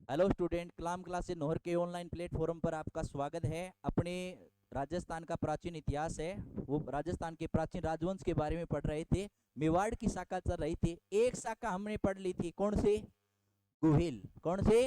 Hello student, कलाम classes Nohar के online platform पर आपका स्वागत है। अपने राजस्थान का प्राचीन इतिहास है, वो राजस्थान के प्राचीन राजवंश के बारे में पढ़ रहे थे। मेवाड़ की शाखा चल रही थी। एक शाखा हमने पढ़ ली थी, कौन से? गुहिल। कौन से?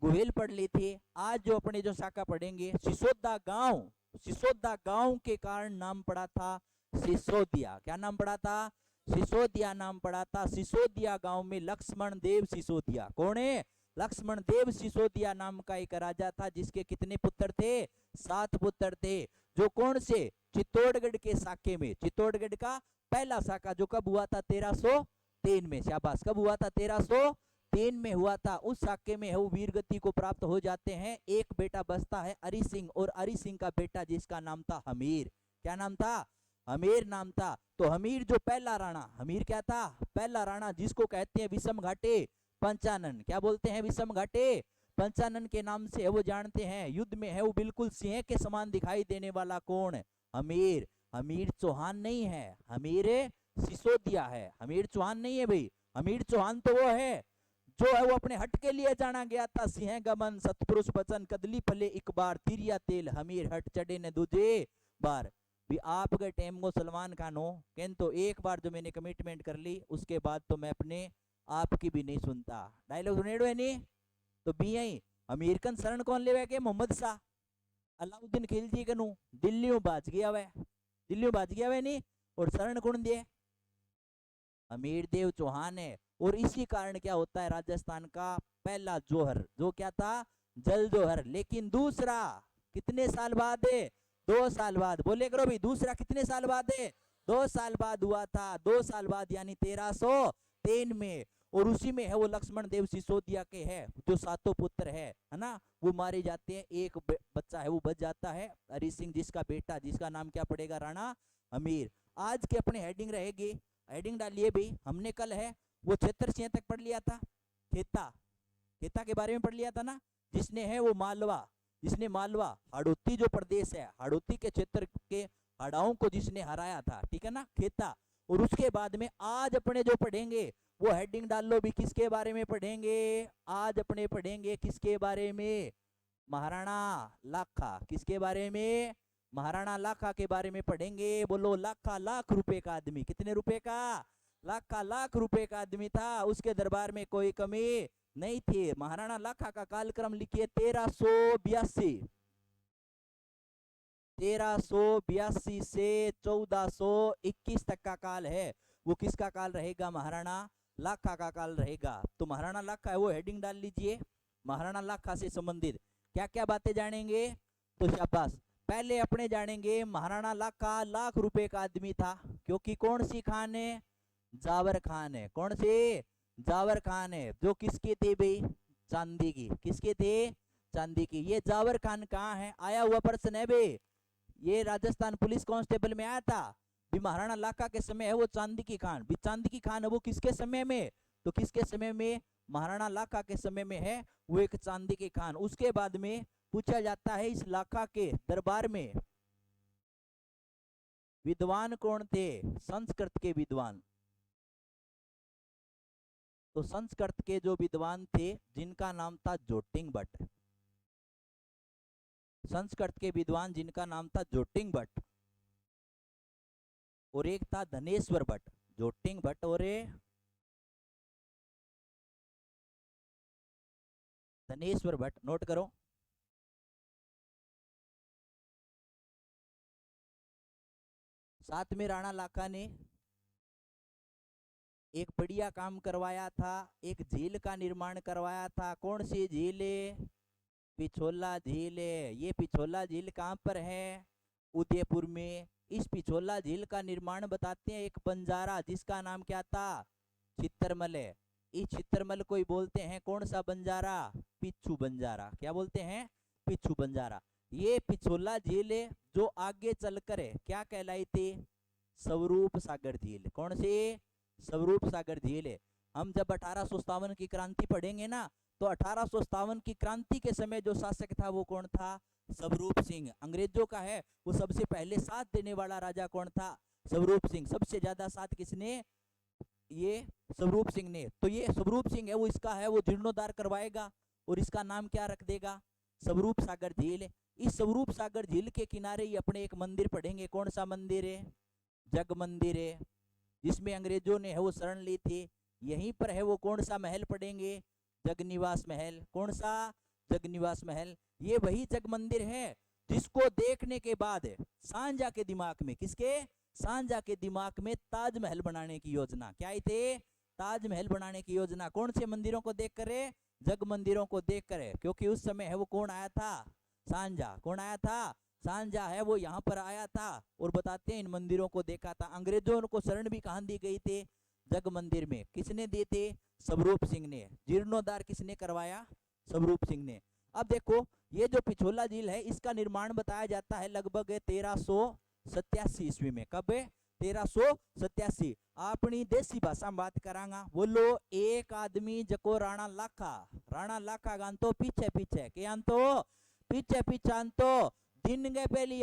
गुहिल पढ़ ली थी। आज जो अपने जो शाखा पढ़ेंगे, सिसोदा गांव। सिसोदा गांव के कारण नाम पड़ा था सिसोदिया। क्या नाम पड़ा था? सिसोदिया नाम पड़ा था। सिसोदिया गांव में लक्ष्मण देव सिसोदिया। कौन है? लक्ष्मण देव सिसोदिया नाम का एक राजा था, जिसके कितने पुत्र थे? 7 पुत्र थे। जो कौन से? चित्तौड़गढ़ के शाखे में, चित्तौड़गढ़ का पहला शाखा जो कब हुआ था? 1303 में। शाबाश, कब हुआ था? 1303 में हुआ था। उस शाखे में है वो वीर गति को प्राप्त हो जाते हैं। एक बेटा बचता है अरि सिंह, और अरि सिंह का बेटा जिसका नाम था हमीर। क्या नाम था? हमीर नाम था। तो हमीर जो पहला राणा, हमीर क्या था? पहला राणा, जिसको कहते हैं विषम घाटे पंचानन। क्या बोलते हैं? विषम घाटे पंचानन के नाम से है वो जानते हैं। युद्ध में है वो बिल्कुल सिंह के समान दिखाई देने वाला कौन? हमीर। हमीर चौहान नहीं है, हमीर सिसोदिया है। हमीर चौहान नहीं है भाई। हमीर चौहान तो वो है जो है वो अपने हट के लिए जाना गया था। सिंह गमन सतपुरुष बचन कदली फले एक बार, तिरिया तेल हमीर हट चढ़े ने दूजे बार। भी आप गए टेम को सलमान खान हो कहन, तो एक बार जो मैंने कमिटमेंट कर ली, उसके बाद तो मैं अपने आपकी भी नहीं सुनता। डायलॉग सुनेड़ो है नहीं तो भी यही। अमेरिकन शरण कौन ले के? मोहम्मद शाह अलाउद्दीन खिलजी कनु दिल्ली में बाज गया हुआ, दिल्ली में बाज गया हुआ नहीं। और शरण कौन दिए? हमीर देव चौहान है। और इसी कारण क्या होता है, राजस्थान का पहला जौहर जो क्या था? जल जौहर। लेकिन दूसरा कितने साल बाद है? 2 साल बाद। बोले करो भाई, दूसरा कितने साल बाद है? 2 साल बाद हुआ था। 2 साल बाद यानी 1303 में। और उसी में है वो लक्ष्मण देव सिसोदिया के है जो 7 पुत्र है ना, वो मारे जाते हैं। एक बच्चा है वो बच जाता है, हरि सिंह जिसका बेटा, जिसका नाम क्या पड़ेगा? राणा हमीर। आज के अपने हेडिंग रहेगी, हेडिंग डालिए भाई। हमने कल है वो क्षेत्र सिंह तक पढ़ लिया था। खेता, खेता के बारे में पढ़ लिया था ना, जिसने है वो मालवा, जिसने मालवा हाड़ौती जो प्रदेश है, हाड़ौती के क्षेत्र के हड़ाओं को जिसने हराया था, ठीक है ना, खेता। और उसके बाद में आज अपने जो पढ़ेंगे वो हेडिंग डाल लो भी, किसके बारे में पढ़ेंगे? आज अपने पढ़ेंगे किसके बारे में? महाराणा लाखा। किसके बारे में? महाराणा लाखा के बारे में पढ़ेंगे। बोलो, लाखा लाख रुपए का आदमी। कितने रुपए का? लाखा लाख रुपए का आदमी था। उसके दरबार में कोई कमी नहीं थी। महाराणा लाखा का कालक्रम लिखिए 1382, 1382 से 1421 तक का काल है। वो किसका काल रहेगा? महाराणा लाखा का काल रहेगा। तो महाराणा लाखा है वो हेडिंग डाल लीजिए। महाराणा लाखा से संबंधित क्या क्या बातें जानेंगे? तो शाबाश, पहले अपने जानेंगे महाराणा लाखा लाख रुपए का आदमी था, क्योंकि कौन सी खान है? जावर खान है। कौन से? जावर खान है। जो किसके थे भाई? चांदी की। किसके थे? चांदी की। ये जावर खान कहाँ है? आया हुआ पर्सन है भाई, ये राजस्थान पुलिस कांस्टेबल में आया था। भी महाराणा लाखा के समय है वो चांदी की खान। भी चांदी की खान है वो किसके समय में? तो किसके समय में? महाराणा लाखा के समय में है वो एक चांदी की खान। उसके बाद में पूछा जाता है इस लाखा के दरबार में विद्वान कौन थे? संस्कृत के विद्वान। तो संस्कृत के जो विद्वान थे जिनका नाम था जोटिंग भट्ट। संस्कृत के विद्वान जिनका नाम था जोटिंग भट्ट। और एक था धनेश्वर भट्ट। जोटिंग भट्ट और धनेश्वर भट्ट, नोट करो। साथ में राणा लाखा ने एक बढ़िया काम करवाया था, एक झील का निर्माण करवाया था। कौन सी झील? पिछोला झील। ये पिछोला झील कहाँ पर है? उदयपुर में। इस पिछोला झील का निर्माण बताते हैं एक बंजारा, जिसका नाम क्या था? चित्रमल है। इस चित्रमल को ही बोलते हैं कौन सा बंजारा? पिच्छू बंजारा। क्या बोलते हैं? पिच्छू बंजारा। ये पिछोला झील जो आगे चलकर है क्या कहलाई थी? स्वरूप सागर झील। कौन सी? स्वरूप सागर झील है। हम जब 1857 की क्रांति पढ़ेंगे ना, तो 1857 की क्रांति के समय जो शासक था वो कौन था? स्वरूप सिंह। अंग्रेजों का है वो सबसे पहले साथ देने वाला राजा कौन था? स्वरूप सिंह। सबसे ज्यादा साथ किसने? ये स्वरूप सिंह ने। तो ये स्वरूप सिंह है वो इसका है वो जीर्णोद्धार करवाएगा। और इसका नाम क्या रख देगा, स्वरूप सागर झील। इस स्वरूप सागर झील के किनारे ही अपने एक मंदिर पढ़ेंगे। कौन सा मंदिर है, जग मंदिर है, जिसमें अंग्रेजों ने है वो शरण ली थी। यहीं पर है वो कौन सा महल पढ़ेंगे, जगनिवास महल। कौन सा, जगनिवास महल। ये वही जग मंदिर है जिसको देखने के बाद सांझा के दिमाग में, किसके, सांझा के दिमाग में ताजमहल बनाने की योजना। क्या आई थे, ताजमहल बनाने की योजना। कौन से मंदिरों को देख कर, जग मंदिरों को देख कर, क्योंकि उस समय है वो कौन आया था, सांझा। कौन आया था, सांझा है वो यहाँ पर आया था और बताते हैं इन मंदिरों को देखा था। अंग्रेजों को शरण भी कहाँ दी गई थी, जग मंदिर में। किसने दिए थे, स्वरूप सिंह ने। जीर्णोद्धार किसने करवाया, स्वरूप सिंह ने। अब देखो ये जो पिछोला झील है इसका निर्माण बताया जाता है लगभग 1387 ईस्वी में। कब, 1387। अपनी देसी भाषा में बात करांगा। बोलो, एक आदमी जको राणा लाखा गांतो पीछे पीछे के आंतो, पीछे पीछे आंतो दिन गए पहली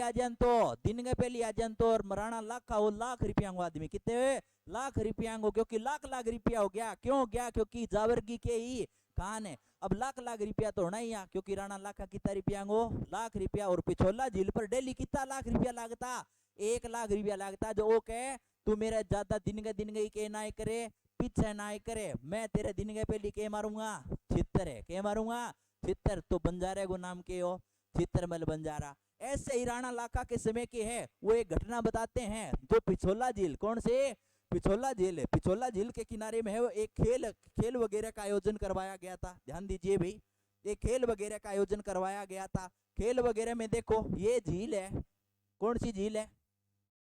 आ जानतो और राणा लाखा वो लाख रुपया आदमी। कितने, लाख रुपया, क्योंकि लाख रुपया हो गया। क्यों हो गया, क्योंकि जावरगी के ही खान है। अब लाख रुपया तो होना ही है, क्योंकि राणा लाखा कितना रुपया, लाख रुपया। और पिछोला झील पर डेली कितना लाख रुपया लगता, 1 लाख रुपया लगता। जो वो कहे तू मेरा ज्यादा दिन गई के ना करे, पीछे ना करे, मैं तेरे दिन गए पहली के मारूंगा, छितर है के मारूंगा, छितर। तो बंजारे को नाम के हो, छितरमल बंजारा। ऐसे ही राणा लाखा के समय की है वो एक घटना बताते हैं। जो पिछोला झील, कौन से, पिछोला झील है। पिछोला झील के किनारे में है वो एक खेल वगैरह का आयोजन करवाया गया था। ध्यान दीजिए भाई, एक खेल वगैरह का आयोजन करवाया गया था। खेल वगैरह में देखो ये झील है, कौन सी झील है,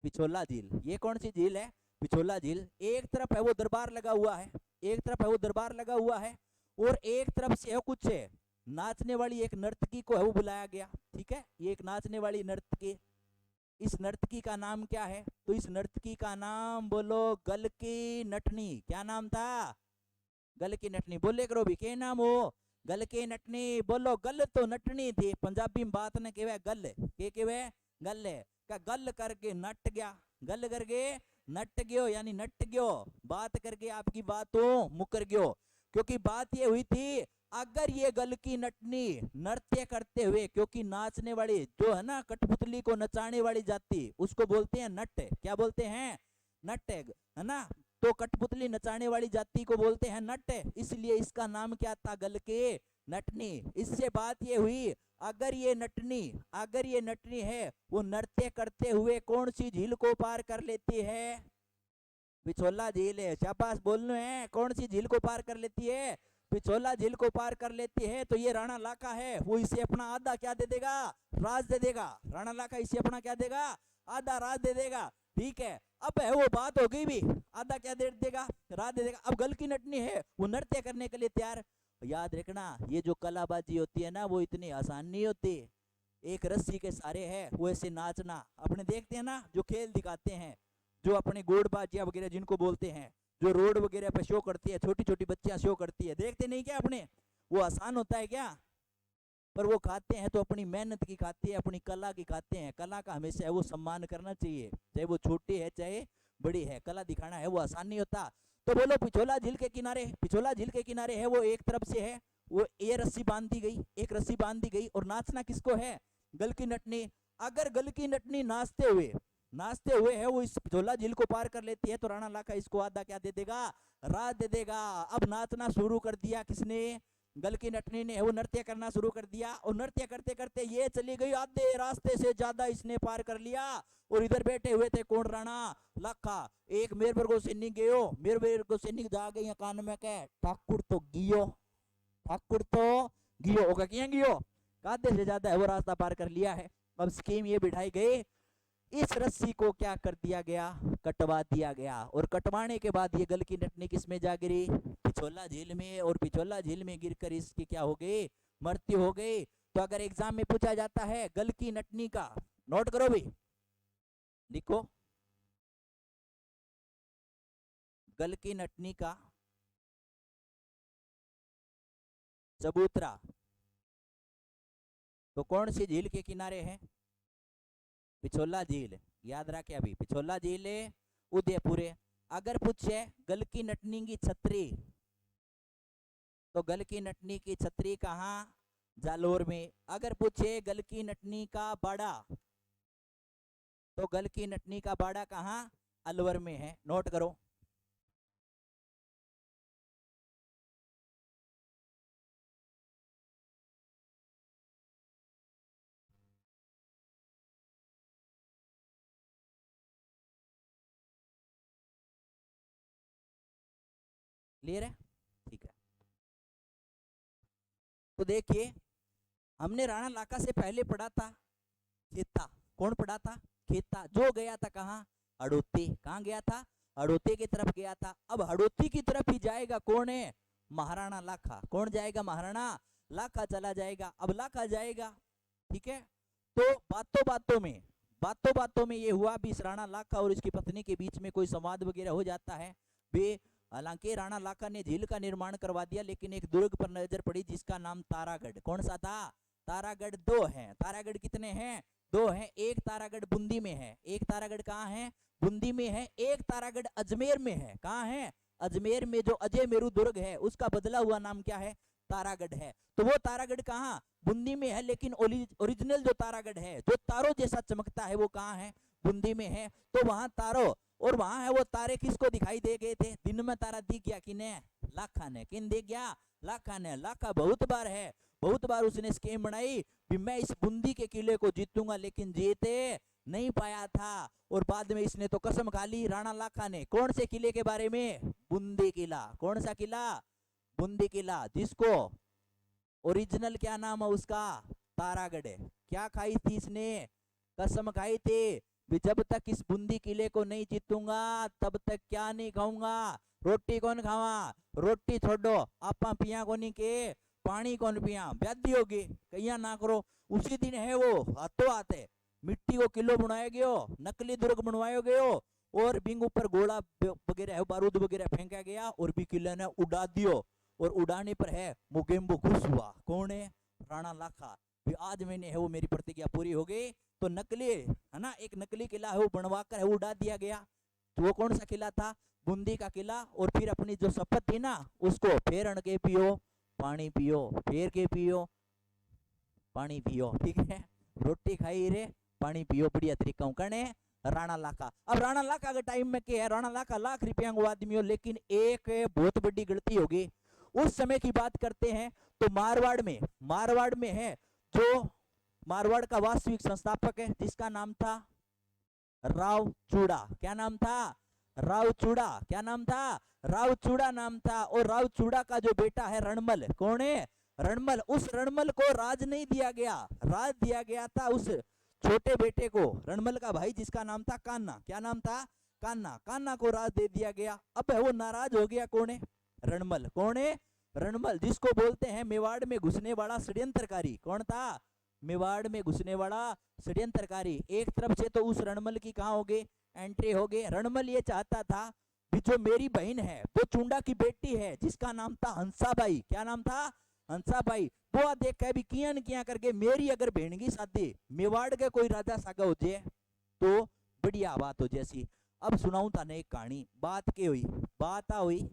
पिछोला झील। ये कौन सी झील है, पिछोला झील। एक तरफ है वो दरबार लगा हुआ है, एक तरफ है वो दरबार लगा हुआ है, और एक तरफ से है कुछ है नाचने वाली एक नर्तकी को है वो बुलाया गया। ठीक है, ये एक नाचने वाली नर्तकी। इस नर्तकी का नाम क्या है, तो इस नर्तकी का नाम बोलो गल की नटनी। क्या नाम था, गल की नटनी। बोले करो भी, के नाम हो, गल की नटनी। बोलो, गल तो नटनी थी, पंजाबी में बात ने केवे गल, के केवे गल है। का गल करके नट गया, गल करके नट गयो, यानी नट गयो, बात करके आपकी बातों मुकर गयो। क्योंकि बात ये हुई थी, अगर ये गल की नटनी नृत्य करते हुए, क्योंकि नाचने वाली जो है ना कठपुतली को नचाने वाली जाति, उसको बोलते हैं नट। क्या बोलते हैं, नट, है ना। तो कठपुतली नचाने वाली जाति को बोलते हैं नट, इसलिए इसका नाम क्या था, गल के नटनी। इससे बात ये हुई, अगर ये नटनी है वो नृत्य करते हुए कौन सी झील को पार कर लेती है, पिछोला झील है। शाबाश बोलना है, कौन सी झील को पार कर लेती है, पिछोला झील को पार कर लेती है। तो ये राणा लाखा है वो इसे अपना आधा क्या दे देगा, राज दे देगा। राणा लाखा इसे अपना क्या देगा, आधा राज दे देगा। ठीक है, अब है वो बात हो गई भी, आधा क्या दे देगा, राज दे देगा। अब गल की नटनी है वो नृत्य करने के लिए तैयार। याद रखना, ये जो कलाबाजी होती है ना वो इतनी आसान नहीं होती। एक रस्सी के सहारे है वो ऐसे नाचना, अपने देखते हैं ना जो खेल दिखाते हैं, जो अपने गोड़बाजियां वगैरह जिनको बोलते हैं, जो रोड वगैरह पे शो करती है, छोटी छोटी बच्चियां शो करती है, देखते नहीं क्या अपने, वो आसान होता है क्या, पर वो खाते हैं तो अपनी मेहनत की खाते हैं, अपनी कला की खाते हैं। कला का हमेशा वो सम्मान करना चाहिए, चाहे वो छोटी है चाहे बड़ी है, कला दिखाना है वो आसान नहीं होता। तो बोलो, पिछोला झील के किनारे, पिछोला झील के किनारे है वो एक तरफ से है वो ये रस्सी बांध दी गई, एक रस्सी बांध दी गई, और नाचना किसको है, गल की नटनी। अगर गल की नटनी नाचते हुए है वो इस पिछोला झील को पार कर लेती है तो राणा लाखा इसको आधा क्या दे देगा, राज दे देगा। अब नाचना शुरू कर दिया किसने, गल की नटनी ने, वो नृत्य करना शुरू कर दिया, और नृत्य करते करते ये चली गई, आधे रास्ते से ज्यादा इसने पार कर लिया। और इधर बैठे हुए थे कौन, राणा लाखा। एक मेरवर को सैनिक गयो, मेरवर को सैनिक जा गई कान में कह, ठाकुर तो गियो होगा, क्या गियो, आधे से ज्यादा है वो रास्ता पार कर लिया है। अब स्कीम ये बिठाई गई, इस रस्सी को क्या कर दिया गया, कटवा दिया गया, और कटवाने के बाद ये गल की नटनी किसमें जा गिरी, पिछोला झील में, और पिछोला झील में गिरकर इसकी क्या हो गई, मृत्यु हो गई। तो अगर एग्जाम में पूछा जाता है गल की नटनी का, नोट करो भाई, लिखो, गल की नटनी का चबूतरा तो कौन सी झील के किनारे है, पिछोला झील। याद रखे अभी, पिछोला झील है उदयपुर है। अगर पूछे गल की नटनी की छतरी तो गल की नटनी की छतरी कहाँ? जालोर में। अगर पूछे गल की नटनी का बाड़ा, तो गल की नटनी का बाड़ा कहाँ? अलवर में है। नोट करो। क्लियर है? ठीक है। तो देखिए, हमने राणा लाका से पहले पढ़ा था खेता। कौन पढ़ा था? खेता। जो गया था कहाँ? हड़ौती। कहाँ गया था? हड़ौती की तरफ गया था। अब हड़ौती की तरफ ही जाएगा कौन है? महाराणा लाखा। कौन जाएगा? महाराणा लाखा चला जाएगा। अब लाखा जाएगा, ठीक है। तो बातों बातों में ये हुआ भी इस राणा लाखा और इसकी पत्नी के बीच में कोई संवाद वगैरह हो जाता है। वे हालांकि राणा लाखा ने झील का निर्माण करवा दिया, लेकिन एक दुर्ग पर नजर पड़ी जिसका नाम तारागढ़। कौन सा था? तारागढ़। दो हैं तारागढ़। कितने हैं? दो हैं। एक तारागढ़ बूंदी में है। एक तारागढ़ कहाँ है? बूंदी में है। एक तारागढ़ अजमेर में है। कहाँ है? अजमेर में। जो अजय मेरू दुर्ग है उसका बदला हुआ नाम क्या है? तारागढ़ है। तो वो तारागढ़ कहाँ? बूंदी में है। लेकिन ओरिजिनल जो तारागढ़ है, जो तारों जैसा चमकता है, वो कहाँ है? बूंदी में है। तो वहां तारों, और वहां है वो तारे किसको दिखाई दे गए थे? दिन में तारा दिख गया किने? लाखा ने। किन दिख गया? लाखा ने। लाखा बहुत बार है, बहुत बार उसने स्कीम बनाई कि मैं इस बूंदी के किले को जीतूंगा, लेकिन जीते नहीं पाया था। और बाद में इसने तो कसम खा ली राणा लाखा ने। कौन से किले के बारे में? बूंदी किला। कौन सा किला? बूंदी किला। जिसको ओरिजिनल क्या नाम है उसका? तारागढ़। क्या खाई थी इसने? कसम खाई थी भी जब तक इस बूंदी किले को नहीं जीतूंगा तब तक क्या नहीं खाऊंगा? रोटी कौन खावा? रोटी छोड़ो, आपा पिया कोनी के पानी कौन पिया? व्याधि होगी कहिया ना करो। उसी दिन है वो हाथों हाथ है मिट्टी को किलो बनाया गयो, नकली दुर्ग बनवाया गयो, और बिंग ऊपर गोला वगैरह बारूद वगैरह फेंका गया और भी किले ने उड़ा दियो। और उड़ाने पर है मुगेम्बो खुश हुआ। कौन है? राणा लाखा। भी आज मैंने है वो मेरी प्रतिज्ञा पूरी हो गई। तो नकली है ना, एक नकली किला है वो बनवा कर है वो उड़ा दिया गया। तो वो कौन सा किला था? बूंदी का किला। और फिर अपनी जो शपथ थी ना उसको फेरण के पियो पानी पियो, फेर के पियो पानी पियो, ठीक है। रोटी खाई रे पानी पियो, बढ़िया तरीका करने राणा लाखा। अब राणा लाखा के टाइम में क्या है? राणा लाखा लाख रुपया को आदमी हो, लेकिन एक बहुत बड़ी गलती होगी। उस समय की बात करते हैं तो मारवाड़ में है जो मारवाड़ का वास्तविक संस्थापक है जिसका नाम था राव चूड़ा। क्या नाम था? राव चूड़ा। क्या नाम था? राव चूड़ा नाम था। और राव चूड़ा का जो बेटा है रणमल। कौन है? रणमल। उस रणमल को राज नहीं दिया गया, राज दिया गया था उस छोटे बेटे को, रणमल का भाई जिसका नाम था कान्हा। क्या नाम था? कान्हा। कान्हा को राज दे दिया गया। अब वो नाराज हो गया। कौन है? रणमल। कौन है? रणमल, जिसको बोलते हैं मेवाड़ में घुसने वाला षड्यंत्रकारी। कौन था? मेवाड़ में घुसने वाला षड्यंत्रकारी। एक तरफ से तो उस रणमल की कहाँ हो गई? एंट्री हो गई। रणमल ये चाहता था कि जो मेरी बहन है वो चुंडा की बेटी है जिसका नाम था हंसाबाई। क्या नाम था? हंसाबाई। वो देख के भी किया न किया करके मेरी अगर बहन की शादी मेवाड़ के कोई राजा सागा हो जाए तो बढ़िया बात हो जैसी। अब सुनाऊं था एक कहानी। बात क्या हुई? बात हुई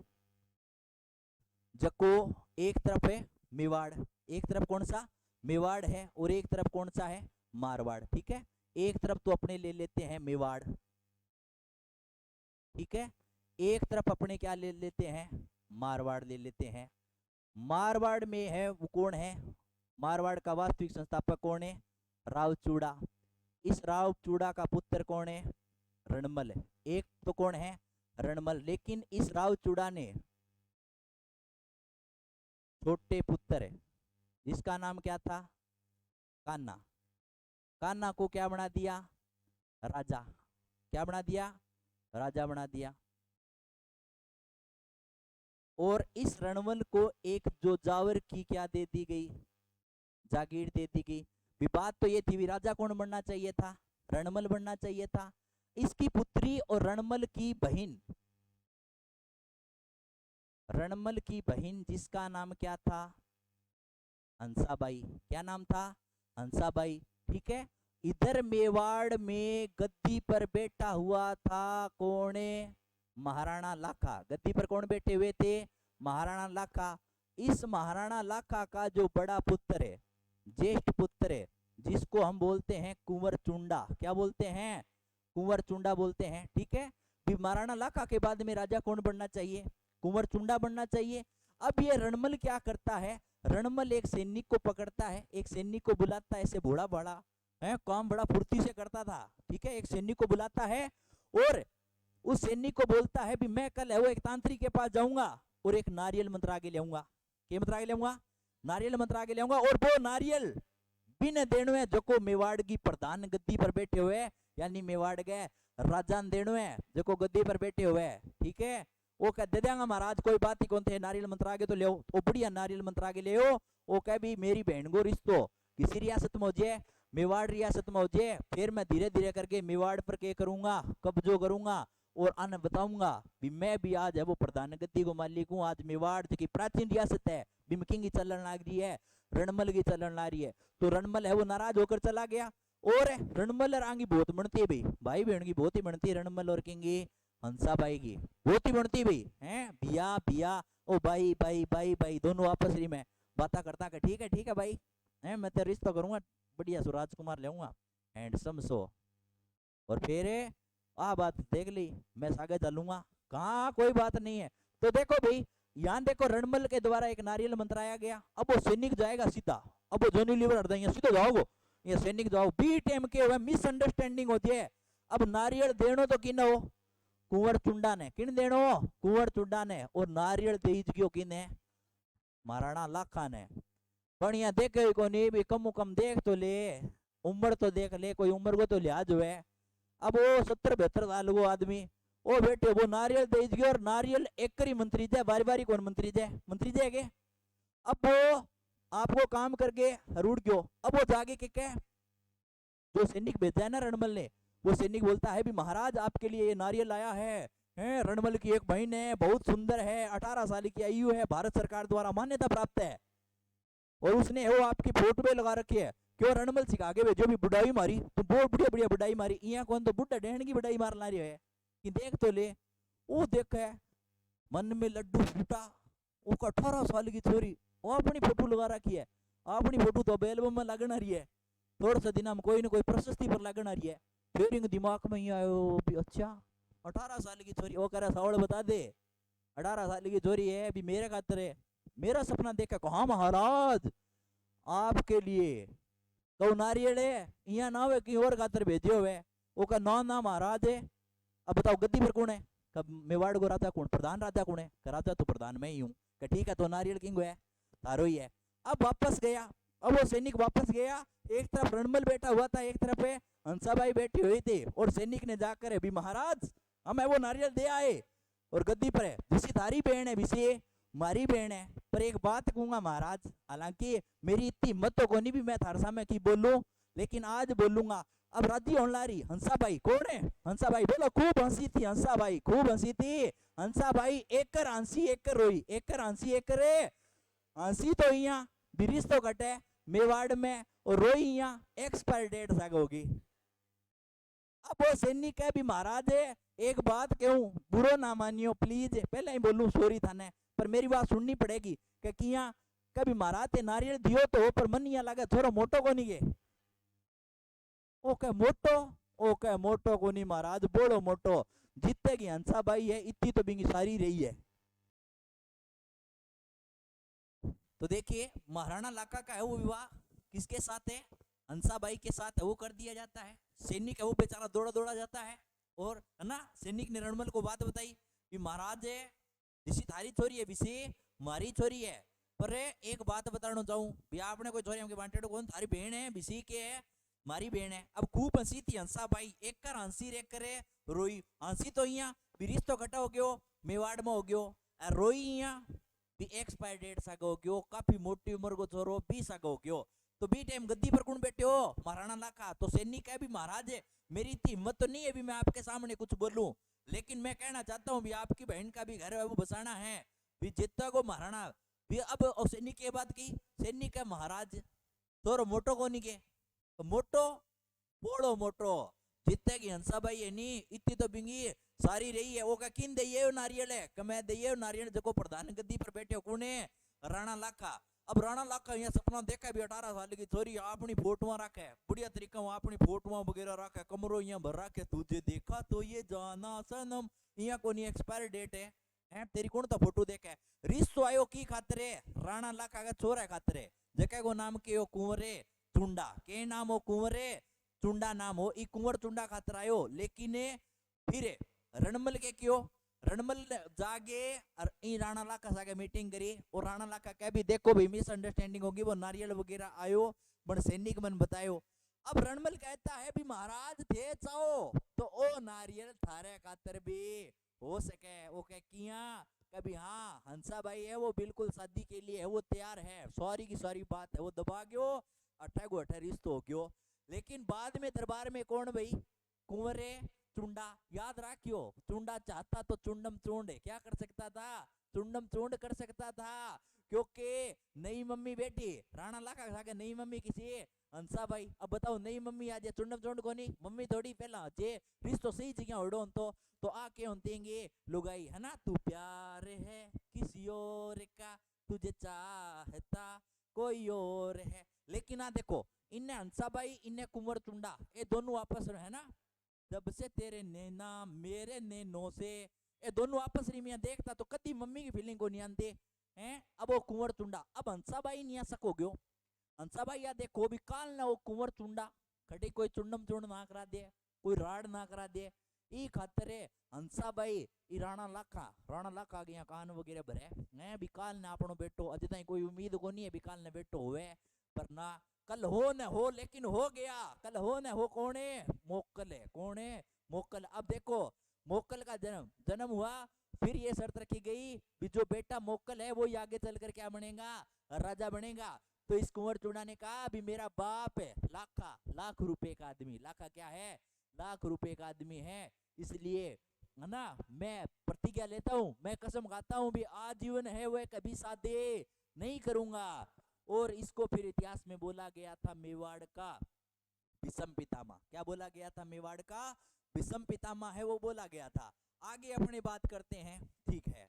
जको एक तरफ है मेवाड़, एक तरफ कौन सा? मेवाड़ है, और एक तरफ कौन सा है? मारवाड़। ठीक है, एक तरफ तो अपने ले लेते हैं मेवाड़, ठीक है। एक तरफ अपने क्या ले लेते हैं? मारवाड़ ले लेते हैं। मारवाड़ में है वो कौन है? मारवाड़ का वास्तविक संस्थापक कौन है? राव चूड़ा। इस राव चूड़ा का पुत्र कौन है? रणमल। एक तो कौन है? रणमल। लेकिन इस राव चूड़ा ने छोटे पुत्र जिसका नाम क्या था? कान्हा। कान्हा को क्या बना दिया? राजा। क्या बना दिया? राजा बना दिया। और इस रणमल को एक जोजावर की क्या दे दी गई? जागीर दे दी गई। विवाद तो ये थी भी राजा कौन बनना चाहिए था? रणमल बनना चाहिए था। इसकी पुत्री और रणमल की बहन, रणमल की बहन जिसका नाम क्या था? हंसाबाई। क्या नाम था? हंसाबाई। ठीक है। इधर मेवाड़ में गद्दी पर बैठा हुआ था कौन? महाराणा लाखा। गद्दी पर कौन बैठे हुए थे? महाराणा लाखा। इस महाराणा लाखा का जो बड़ा पुत्र है, ज्येष्ठ पुत्र है, जिसको हम बोलते हैं कुंवर चुंडा, क्या बोलते हैं, कुंवर चुंडा बोलते हैं, ठीक है। भी महाराणा लाखा के बाद में राजा कौन बनना चाहिए, कुंवर चुंडा बनना चाहिए। अब ये रणमल क्या करता है, रणमल एक सैनिक को पकड़ता है, एक सैनिक को बुलाता है, ऐसे बड़ा बड़ा है, काम बड़ा फुर्ती से करता था, ठीक है। एक सैनिक को बुलाता है और उस सैनिक को बोलता है भी मैं कल है वो एक तांत्रिक के पास जाऊंगा और एक नारियल मंत्र आगे लाऊंगा। क्या मंत्र आगे लाऊंगा, नारियल मंत्र आगे लाऊंगा, और वो नारियल बिन देणु है, जो को मेवाड़ की प्रधान गद्दी पर बैठे हुए, यानी मेवाड़ के राजा देणु है, जो को गद्दी पर बैठे हुए, ठीक है। वो कह दे देंगे महाराज, कोई बात ही कौन थे, नारियल मंत्र आगे तो ले, वो बढ़िया नारियल मंत्र आगे ले। वो कह भी मेरी बहन को रिश्तो किसी रियासत में हो जाए, मेवाड़ रियासत में हो जाए, फिर मैं धीरे धीरे करके मेवाड़ पर क्या करूंगा, कब्जो करूंगा और आने बताऊंगा भी मैं भी आज है वो प्रधान गद्दी को मालिक हूँ। आज मेवाड़ की प्राचीन रियासत है, भीमकिंग की चलन लग रही है, रणमल की चलन ला रही है। तो रणमल है वो नाराज होकर चला गया, और रणमल और आंगी बहुत बनती है भाई, भाई बहन की बहुत ही बनती है, रणमल और किंगी हंसा भाई की बहुत ही बनती भाई है, बिया बिया ओ भाई भाई भाई भाई दोनों आपस में बात करता है, ठीक है भाई है, मैं तेरा रिश्ता करूंगा, बढ़िया सो राजकुमार लेऊंगा, हैंडसम सो। और फिर आ बात देख ली, मैं आगे चलूंगा, कहा कोई बात नहीं है। तो देखो भाई यहाँ देखो रणमल के द्वारा एक नारियल मंत्र आया गया, अब वो सैनिक जाएगा सीधा, अब वो जोनी लीवर हट देंगे, सीधा जाओ ये सैनिक जाओ, बी टाइम के हुए मिसअंडरस्टैंडिंग होती है। अब नारियल देनो तो किन हो, कुंवर चुंडा ने, किन देनो, कुंवर चुंडा ने, और नारियल देज क्यों किन है, महाराणा लाखा ने। बढ़िया देखे को नहीं भी, कम कम देख तो ले, उम्र तो देख ले, कोई उम्र को तो लिहाज हुए। अब वो 70-72 साल वो आदमी वो बैठे, वो नारियल दे गए, और नारियल एक करी मंत्री जाए, बारी बारी कौन मंत्री जाए के। अब वो आपको काम करके रूढ़ क्यों, अब वो जागे के क्या, जो सैनिक भेजा है ना रणमल ने, वो सैनिक बोलता है भी महाराज आपके लिए ये नारियल आया है, रणमल की एक बहन है, बहुत सुंदर है, 18 साल की आयु है, भारत सरकार द्वारा मान्यता प्राप्त है, और उसने वो आपकी फोटो पे लगा रखी है। क्यों रणमल सिखा के भेजो भी बुढ़ाई मारी, तो बहुत बढ़िया बढ़िया बुढ़ाई मारी, यहाँ कौन तो बुढ़ा डेहन की बुढ़ाई मार ला रही है कि देख तो ले। वो देख है मन में लड्डू फूटा, वो 18 साल की छोरी, वो अपनी फोटो लगा रखी है, अपनी फोटो तो एल्बम में लगना रही है, थोड़ा सा दिन हम कोई ना कोई प्रशस्ति पर लगना रही है। फिर दिमाग में ही आयो भी अच्छा 18 साल की छोरी, वो कह रहा सावड़ बता दे 18 साल की छोरी है भी मेरे खातर है, मेरा सपना देखा कहा महाराज आपके लिए कौ नारियल है, यहाँ ना हुए कहीं और खातर भेजे हुए, वो का ना महाराज है। अब बताओ गद्दी पर कौन है, कब मेवाड़ को राजा कौन, प्रधान राजा कौन है, राजा तो प्रधान मैं ही हूँ, ठीक है तो नारियल किंग है तारो ही है। अब वापस गया, अब वो सैनिक वापस गया, एक तरफ रणमल बैठा हुआ था, एक तरफ हंसाबाई बैठी हुई थी, और सैनिक ने जाकर भी महाराज हमें वो नारियल दे आए, और गद्दी पर है जिसी थारी बहन है विषय मारी बहन है, पर एक बात कहूंगा महाराज, हालांकि मेरी इतनी हिम्मत तो कोनी भी मैं थार सामने की बोलूं, लेकिन आज बोलूंगा। अब राजी होनलारी हंसाबाई कौन है, हंसाबाई बोलो, खूब हंसी थी हंसाबाई, खूब हंसी थी हंसाबाई, एकर हंसी एकर रोई, एकर हंसी एकर हंसी तो यहाँ बिरिश तो घटे मेवाड़ में, और रोई यहाँ एक्सपायर डेट तक होगी। अब वो सैनिक है भी महाराज है, एक बात कहूं बुरो ना मानियो प्लीज, पहले ही बोलूं सॉरी थाने, पर मेरी बात सुननी पड़ेगी कि किया कभी महाराज ते नारियल दियो तो, पर मन यहाँ लगे थोड़ा मोटो को नहीं गे, ओके मोटो को नहीं महाराज, बोलो मोटो जितने की हंसाबाई है इतनी तो बिंगी सारी रही है। तो देखिए महाराणा लाखा का है वो विवाह किसके साथ है, हंसाबाई के साथ है, वो कर दिया जाता है। सैनिक है वो बेचारा दौड़ा दौड़ा जाता है, और है ना सैनिक ने रणमल को बात बताई कि महाराज है जिसी थारी छोरी है विसी मारी छोरी है, पर एक बात बताना चाहूं भी आपने कोई छोरी हमके बांटे कौन, थारी बहन है विसी के है मारी बहन है। अब खूब हंसी थी हंसाबाई, एक कर हंसी रे करे रोई, हंसी तो यहाँ बिरिश तो घटा हो गयो मेवाड़ में हो गयो, रोई यहाँ भी एक्सपायर डेट सागा हो गयो, काफी मोटी उम्र को छोरो 20 सागा हो गयो। तो बी टाइम गद्दी पर कौन बैठे हो, महाराणा लाखा। तो सैनिक है भी महाराज है मेरी इतनी हिम्मत तो नहीं है भी मैं आपके सामने कुछ बोलूं, लेकिन मैं कहना चाहता हूँ भी आपकी बहन का भी घर है वो बसाना है भी जितना को महाराणा भी। अब सैनिक के बात की, सैनिक है महाराज तोरो मोटो को नहीं के, तो मोटो बोलो मोटो जितने की हंसाबाई है नी इतनी तो बिंगी सारी रही है, वो का किन दइए नारियल है, मैं दइए नारियल जो प्रधान गद्दी पर बैठे हो कौन है, राणा लाखा। अब राणा लाखा यहाँ सपना देखा भी 18 साल की छोरी अपनी फोटो रखे बढ़िया तरीका अपनी फोटो वगैरह रखे कमरो यहाँ भर रखे तुझे देखा तो ये जाना सनम यहाँ को नहीं एक्सपायर डेट है तेरी कौन ता फोटो देखे रिश्तो आयो की खातरे राणा लाखा का छोरा खातरे जके को नाम के हो कुंवरे चुंडा के नाम हो कुंवरे चुंडा नाम हो ई कुंवर चुंडा खातर आयो लेकिन फिर रणमल के क्यों रणमल जागे और ई राणा लाखा सागे मीटिंग करी और राणा लाखा कह भी देखो भाई मिसअंडरस्टैंडिंग होगी वो नारियल वगैरह आयो बड़ सैनिक मन बतायो अब रणमल कहता है भी महाराज थे चाहो तो ओ नारियल थारे खातर भी हो सके वो कह किया कभी हाँ हंसा भाई है वो बिल्कुल शादी के लिए है वो तैयार है सॉरी की सॉरी बात है वो दबा गयो अठा को अठा रिश्तो हो गयो लेकिन बाद में दरबार में कौन भाई कुंवरे चुंडा याद रखियो चुंडा चाहता तो चुंडम चुंड क्या कर सकता था चुंडम चुंड कर सकता था क्योंकि नई मम्मी बेटी राणा लाखा सागे नई मम्मी किसी हंसा भाई अब बताओ नई मम्मी आज चुंडम चुंड कोनी मम्मी थोड़ी पहला जे रिश्तो सही जगह उड़ो तो आके होंगे लुगाई है ना तू प्यार है किसी और का तुझे चाहता कोई और है लेकिन आ देखो इन्हें हंसा भाई इन्हें कुंवर चुंडा ये दोनों आपस में है ना जब से तेरे नैना मेरे नैनों से ये दोनों आपस में देखता तो कदी मम्मी की फीलिंग को नहीं आते हैं अब वो कुंवर चुंडा अब हंसा भाई नहीं आ सको गयो हंसा भाई या देखो भी काल ना वो कुंवर चुंडा खड़ी कोई चुंडम चुंड ना करा दे कोई राड ना करा दे ई खातरे हंसा भाई ई राणा लाखा गया कान वगैरह भरे हैं बिकाल ने अपनो बेटो अज तक कोई उम्मीद को नहीं है बिकाल ने बेटो होवे पर ना कल हो न हो लेकिन हो गया कल हो न हो कौन है मोकल है कौन है मोकल अब देखो मोकल का जन्म हुआ फिर ये शर्त रखी गई भी जो बेटा मोकल है वो आगे चलकर क्या बनेगा राजा बनेगा तो इस कुंवर चुंडा ने कहा भी मेरा बाप है लाख रुपए का आदमी लाखा क्या है लाख रुपए का आदमी है इसलिए है ना मैं प्रतिज्ञा लेता हूँ मैं कसम खाता हूँ भी आजीवन है वह कभी शादी नहीं करूंगा और इसको फिर इतिहास में बोला गया था मेवाड़ का विषम पितामह क्या बोला गया था मेवाड़ का विषम पितामह है वो बोला गया था आगे अपने बात करते हैं ठीक है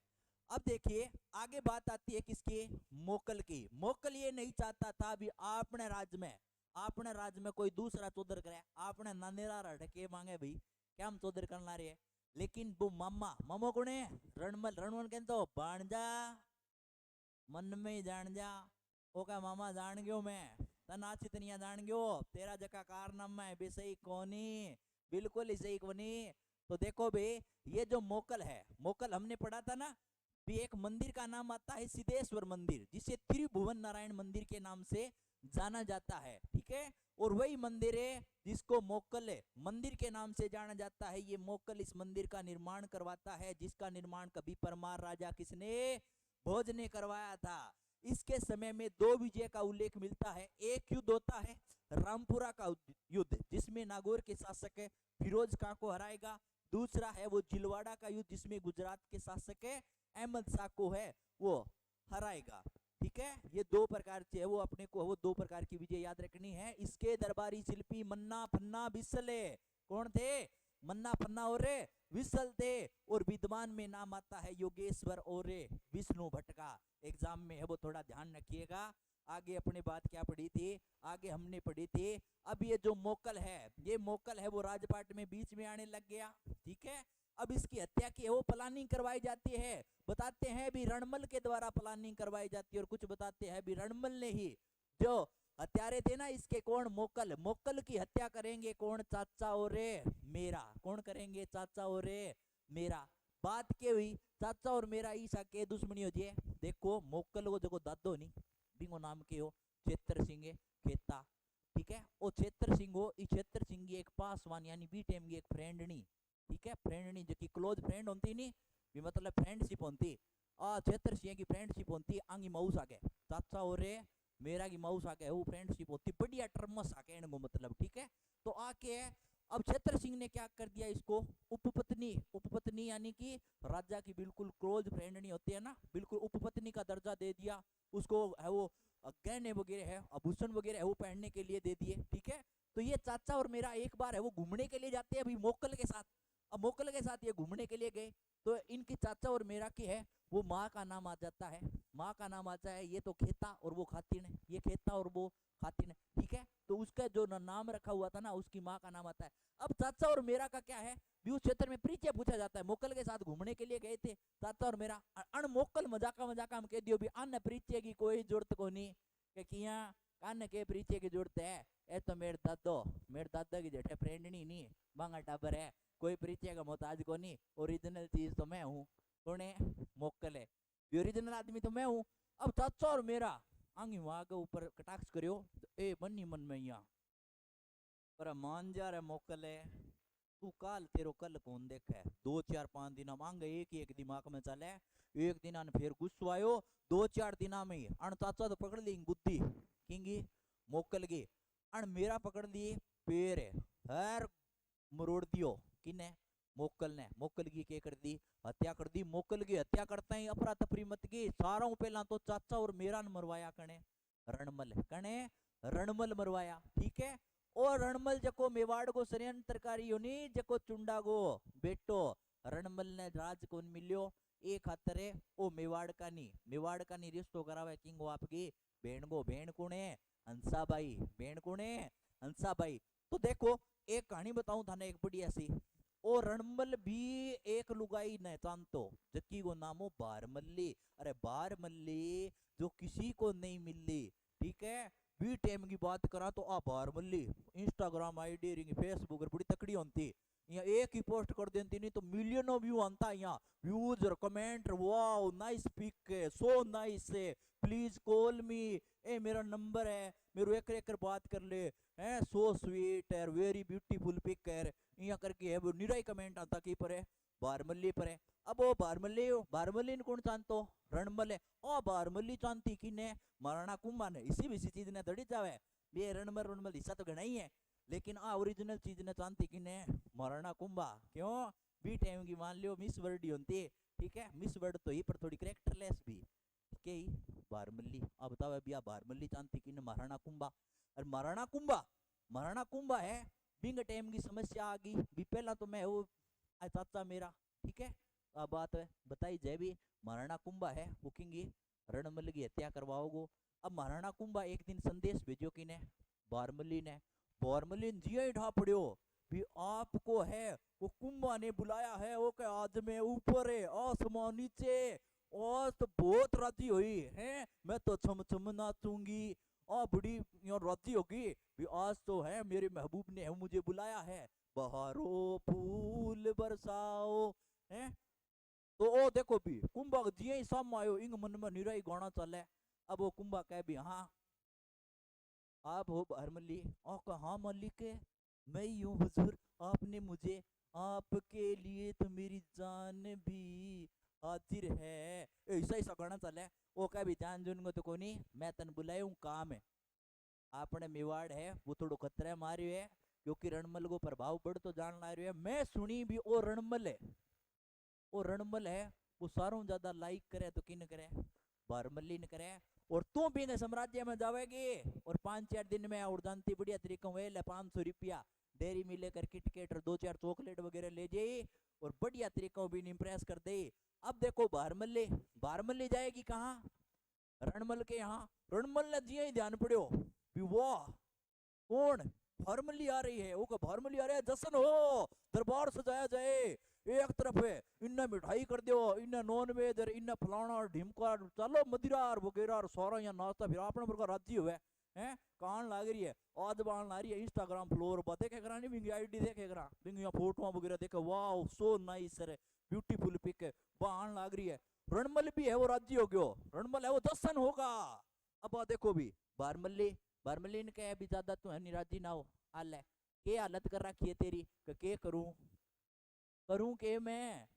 अब देखिए आगे बात आती है किसकी मोकल की मोकल ये नहीं चाहता था भी अपने राज्य में कोई दूसरा चौधर करे आपने नानेरा रटके मांगे भाई क्या हम चौधर करना रहे लेकिन वो मामो कौन है रणमल कहते तो भाणजा मन में जान जा ओका मामा जान गयो मैं तना चितनिया जान गयो तेरा जका कारनामा है सही कोनी बिल्कुल ही सही कोनी तो देखो भाई ये जो मोकल है मोकल हमने पढ़ा था ना भी एक मंदिर का नाम आता है सिद्धेश्वर मंदिर जिसे त्रिभुवन नारायण मंदिर के नाम से जाना जाता है ठीक है और वही मंदिर है जिसको मोकल मंदिर के नाम से जाना जाता है ये मोकल इस मंदिर का निर्माण करवाता है जिसका निर्माण कभी परमार राजा किसने भोज ने करवाया था इसके समय में दो विजय का उल्लेख मिलता है एक युद्ध होता है रामपुरा का युद्ध जिसमें नागौर के शासक फिरोज खां को हराएगा दूसरा है वो जिलवाड़ा का युद्ध जिसमें गुजरात के शासक अहमद शाह को है वो हराएगा ठीक है ये दो प्रकार से है वो अपने को वो दो प्रकार की विजय याद रखनी है इसके दरबारी शिल्पी मन्ना फन्ना बिसले कौन थे मन्ना फन्ना और विसल थे और विद्वान में नाम आता है योगेश्वर और विष्णु भट्ट का एग्जाम में है वो थोड़ा ध्यान रखिएगा आगे अपने बात क्या पढ़ी थी आगे हमने पढ़ी थी अब ये जो मोकल है वो राजपाट में बीच में आने लग गया ठीक है अब इसकी हत्या की है वो प्लानिंग करवाई जाती है बताते हैं भी रणमल के द्वारा प्लानिंग करवाई जाती है और कुछ बताते हैं भी रणमल ने ही जो हत्यारे थे ना इसके कौन मोकल की हत्या करेंगे कौन चाचा और मेरा कौन करेंगे चाचा और मेरा बात के हुई चाचा और मेरा ईसा के दुश्मनी हो जाए देखो मोकल को देखो दादो नहीं बिंगो नाम के हो क्षेत्र सिंह खेता ठीक है वो क्षेत्र सिंह हो इस क्षेत्र सिंह की एक पासवान यानी बी टेम की एक फ्रेंडनी ठीक है फ्रेंडनी जो की क्लोज फ्रेंड होती नहीं भी मतलब फ्रेंडशिप होती क्षेत्र सिंह की फ्रेंडशिप होती आंगी माउस आगे चाचा और मेरा की माउस आके वो फ्रेंडशिप होती बढ़िया टर्मस आके इनको मतलब ठीक है तो आके अब क्षेत्र सिंह ने क्या कर दिया इसको उपपत्नी यानी कि राजा की बिल्कुल क्लोज फ्रेंड नहीं होती है ना बिल्कुल उपपत्नी का दर्जा दे दिया उसको है वो गहने वगैरह है आभूषण वगैरह है वो पहनने के लिए दे दिए ठीक है तो ये चाचा और मेरा एक बार है वो घूमने के लिए जाते हैं अभी मोकल के साथ अब मोकल के साथ ये घूमने के लिए गए तो इनकी चाचा और मेरा की है वो माँ का नाम आ जाता है माँ का नाम आता है, ये तो खेता और वो खातिन है, ये खेता और वो खातिन है, ठीक है। तो उसका जो नाम रखा हुआ था ना, उसकी माँ का नाम आता है। अब चाचा और मेरा का क्या है, भी उस क्षेत्र में परिचय पूछा जाता है। मोकल के साथ घूमने के लिए गए थे चाचा और मेरा, अनमोकल मजाका मजाका हम कह दियो भी अन्य परिचय की कोई जरूरत को नहीं, कि किया कान के परिचय की जरूरत है, ए तो मेरे दादा की जेठे फ्रेंडनी नहीं बांगा टाबर है, कोई परिचय का मोहताज को नहीं, ओरिजिनल चीज तो मैं हूँ। कौन है, मोकल है, ओरिजिनल आदमी तो मैं हूँ। अब चाचा और मेरा आंगी वहां के ऊपर कटाक्ष करियो तो ए बनी मन में यहाँ पर मान जा रहा मोकल है, तू काल तेरो कल कौन देखे। 2 4 5 दिन मांगे एक दिमाग में चले, एक दिन फिर गुस्सो आयो, 2 4 दिन में ही अण चाचा तो पकड़ ली गुद्दी किंगी मोकल की, अण मेरा पकड़ ली पैर हर मरोड़ दियो किने, मोकल ने। मोकल की के कर दी, हत्या कर दी। मोकल की हत्या करता ही अफरा तफरी मत की, सारा पहला तो चाचा और मेरा न मरवाया कने, रणमल मरवाया, ठीक है। और रणमल जको मेवाड़ को षड्यंत्रकारी होनी, जको चुंडा गो बेटो रणमल ने राज को मिलियो, ए खातर ओ मेवाड़ का नी रिश्तो करावे किंगो आपकी भेण गो। भेण कुणे, हंसाबाई, भेण कुणे, हंसाबाई। तो देखो एक कहानी बताऊं थाने एक बढ़िया सी। ओ रणमल भी एक लुगाई ने चांतो, जक्की को नामो बारमल्ली। अरे बारमल्ली जो किसी को नहीं मिलती, ठीक है। बी टाइम की बात करा तो आ बारमल्ली इंस्टाग्राम आईडी रिंग फेसबुक पर बड़ी तकड़ी होती, यहाँ एक ही पोस्ट कर देती, नहीं तो मिलियनों व्यू आता यहाँ, व्यूज और कमेंट, वाओ नाइस पिक है, सो नाइस है, प्लीज कॉल मी, ए मेरा नंबर है, मेरे एक बात कर ले, है सो स्वीट है, वेरी ब्यूटीफुल पिक है, यहाँ करके है वो निराई कमेंट आता की पर है, बारमल्ली पर है। अब वो बारमल्ली ने कौन जानतो, रणमल है। ओ बारमल्ली जानती कि ने महाराणा कुंभा ने इसी भी चीज ने दड़ी जावे, ये रणमल हिस्सा तो घना ही है, लेकिन आ ओरिजिनल चीज ने जानती कि ने महाराणा कुंभा। क्यों, बी टाइम की मान लियो मिस वर्ल्ड होती, ठीक है, मिस वर्ल्ड तो ही पर थोड़ी करेक्टरलेस भी, ठीक है ही बारमल्ली। अब बताओ अभी आप बारमल्ली जानती कि ने महाराणा कुंभा। और महाराणा कुंभा है, बिंग टाइम की समस्या आ गई भी, पहला तो मैं वो चाचा मेरा, ठीक है। अब बात है बताई जय भी, महाराणा कुंभा है वो किंगी रणमल की हत्या करवाओगो। अब महाराणा कुंभा एक दिन संदेश भेजो किने, बारमल्ली ने। बारमल्ली ने जिया ही ढा पड़ियो भी आपको है वो कुंभा ने बुलाया है, वो के आज में ऊपर है आसमान नीचे, और तो बहुत राजी हुई है, मैं तो छम छम नाचूंगी, आ बड़ी राजी होगी भी, आज तो है मेरे महबूब ने है मुझे बुलाया है, बहारो फूल बरसाओ, है। तो ओ देखो भी कुंभा जिये ही सामने आयो, इंग मन में निराई गाना चले। अब वो कुंभा कह भी हाँ आप हो बारमल्ली, और कहा मल्लिक है, मैं ही हूँ हुजूर, आपने मुझे, आपके लिए तो मेरी जान भी हाजिर है, ऐसा ऐसा गाना चले। वो कह भी जान जुन को तो कोनी, मैं तन बुलाया हूँ काम है, आपने मेवाड़ है वो थोड़ो खतरे मारियो है, क्योंकि रणमल को प्रभाव बढ़ तो जान ला रही है। मैं सुनी भी ओ रणमल है, वो रणमल है वो सारों ज्यादा लाइक करे तो किन करे, बारमल्ली ने करे। और तू भी साम्राज्य में जावेगी और 5 4 दिन में और जानती बढ़िया तरीका हुए 500 रुपया डेयरी मिले कर किटकेट और 2 4 चॉकलेट वगैरह ले जाए और बढ़िया तरीका भी इम्प्रेस कर दे। अब देखो बारमल्ली जाएगी कहाँ, रणमल के यहाँ। रणमल ने जिया ही ध्यान पड़ियो वाह कौन, बारमल्ली आ रही है, वो बारमल्ली आ रहा है, जश्न हो, दरबार सजाया जाए, एक तरफ है इन्ना मिठाई कर दियो, इन्ना नॉन वेज और इन्ना फलाना और ढिमका, चलो मदिरा और वगैरह और सारा यहाँ नाश्ता, फिर अपने प्रकार राजी हुए हैं, कान लाग रही है, आज बाण ला रही है इंस्टाग्राम फ्लोर पर देखे करा, नहीं बिंगी आईडी देखे करा, बिंगी यहाँ फोटो वगैरह देखे, वाह सो नाइस है, ब्यूटीफुल पिक है, बाण लाग रही है। रणमल भी है वो राजी हो गयो, रणमल है वो जश्न होगा। अब देखो भी बारमल्ली ने कहा अभी ज्यादा तू है निराजी ना हो, हाल है के हालत कर रखी है तेरी, के करूं के मैं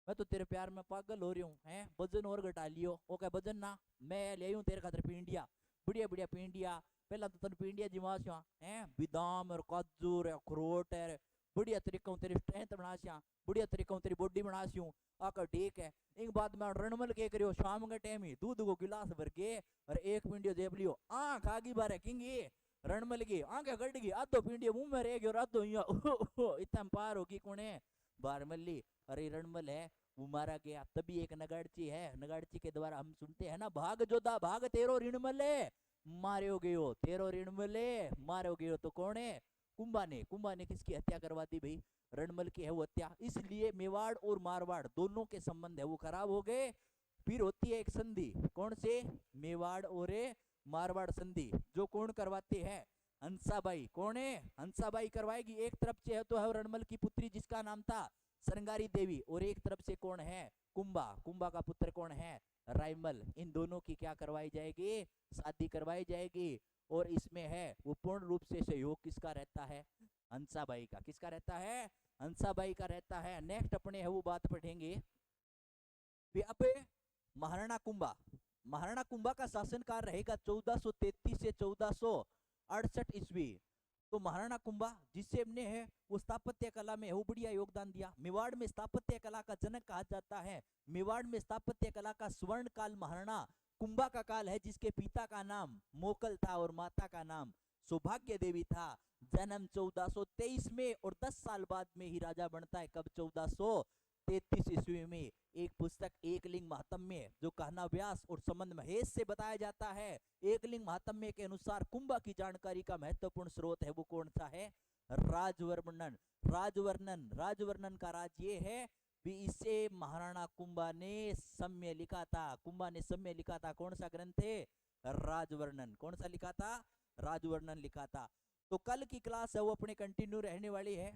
तो तेरे प्यार में पागल हो रही हूँ, हैं वजन और घटा लियो। ओ क्या वजन ना, मैं ले आऊं तेरे खातर पिंडिया, बढ़िया बढ़िया पिंडिया, पहला तो तेन पिंडिया जिमासिया हैं, बादाम और काजू और अखरोट है, बढ़िया तरीका तेरी स्ट्रेंथ बनासिया, बढ़िया तरीका तेरी बॉडी बनासियूं, आकर ठीक है। एक बात मैं रणमल के करियो, शाम के टाइम ही दूध को गिलास भर के और एक पिंडियो जेब लियो, आंख आगी बारे किंगी रणमल की आंखें कट गई, आधो पिंडियो मुंह में रह गयो, आधो इतना पार होगी कौन है, बारमल्ली। अरे रणमल है वो मारा गया। तभी एक नगाड़ची है, नगाड़ची के द्वारा हम सुनते हैं ना, भाग जोधा भाग तेरो ऋण मले, मारो गयो तेरो ऋण मले, मारो गयो। तो कौन है? कुंभा ने। कुंभा ने किसकी हत्या करवा दी भाई? रणमल की है वो हत्या। इसलिए मेवाड़ और मारवाड़ दोनों के संबंध है वो खराब हो गए। फिर होती है एक संधि, कौन से? मेवाड़ और मारवाड़ संधि, जो कौन करवाते हैं? हंसाबाई। कौन है? हंसाबाई करवाएगी। एक तरफ से है तो है रणमल की पुत्री जिसका नाम था सरंगारी देवी, और एक तरफ से कौन है? कुंभा। कुंभा का पुत्र कौन है? रायमल। इन दोनों की क्या करवाई जाएगी? शादी करवाई जाएगी। और इसमें है वो पूर्ण रूप से सहयोग किसका रहता है? हंसाबाई का। किसका रहता है? हंसाबाई का रहता है। नेक्स्ट अपने है वो बात पढ़ेंगे अब महाराणा कुंभा। महाराणा कुंभा का शासनकाल रहेगा 1433 से 1468 ईस्वी। तो महाराणा कुंभा जिससे हमने है वो स्थापत्य कला में वो बढ़िया योगदान दिया। मेवाड़ में स्थापत्य कला का जनक कहा जाता है। मेवाड़ में स्थापत्य कला का स्वर्ण काल महाराणा कुंभा का काल है, जिसके पिता का नाम मोकल था और माता का नाम सौभाग्य देवी था। जन्म 1423 में और 10 साल बाद में ही राजा बनता है। कब? 1433 ईस्वी में। एक पुस्तक एकलिंग महात्म्य जो कहना व्यास और संबंध महेश से बताया जाता है। एकलिंग महात्म्य के अनुसार कुंभा की जानकारी का महत्वपूर्ण स्रोत है वो कौन सा है? राजवर्णन। राजवर्णन। राजवर्णन का राज ये है भी इसे महाराणा कुंभा ने सम्य लिखा था। कुंभा ने सम्य लिखा था। कौन सा ग्रंथ है? राजवर्णन। कौन सा लिखा था? राजवर्णन लिखा था। तो कल की क्लास है वो अपने कंटिन्यू रहने वाली है।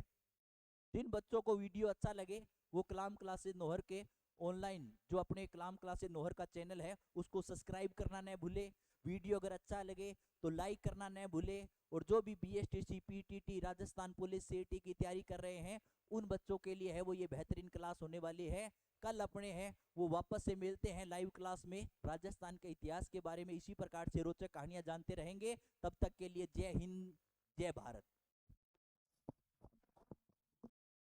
जिन बच्चों को वीडियो अच्छा लगे वो कलाम क्लासेस नोहर के ऑनलाइन जो अपने कलाम क्लासेस नोहर का चैनल है उसको सब्सक्राइब करना न भूले। वीडियो अगर अच्छा लगे तो लाइक करना न भूले। और जो भी बीएसटीसी पीटीटी राजस्थान पुलिस सीटी की तैयारी कर रहे हैं उन बच्चों के लिए है वो ये बेहतरीन क्लास होने वाली है। कल अपने हैं वो वापस से मिलते हैं लाइव क्लास में। राजस्थान के इतिहास के बारे में इसी प्रकार से रोचक कहानियां जानते रहेंगे। तब तक के लिए जय हिंद, जय भारत।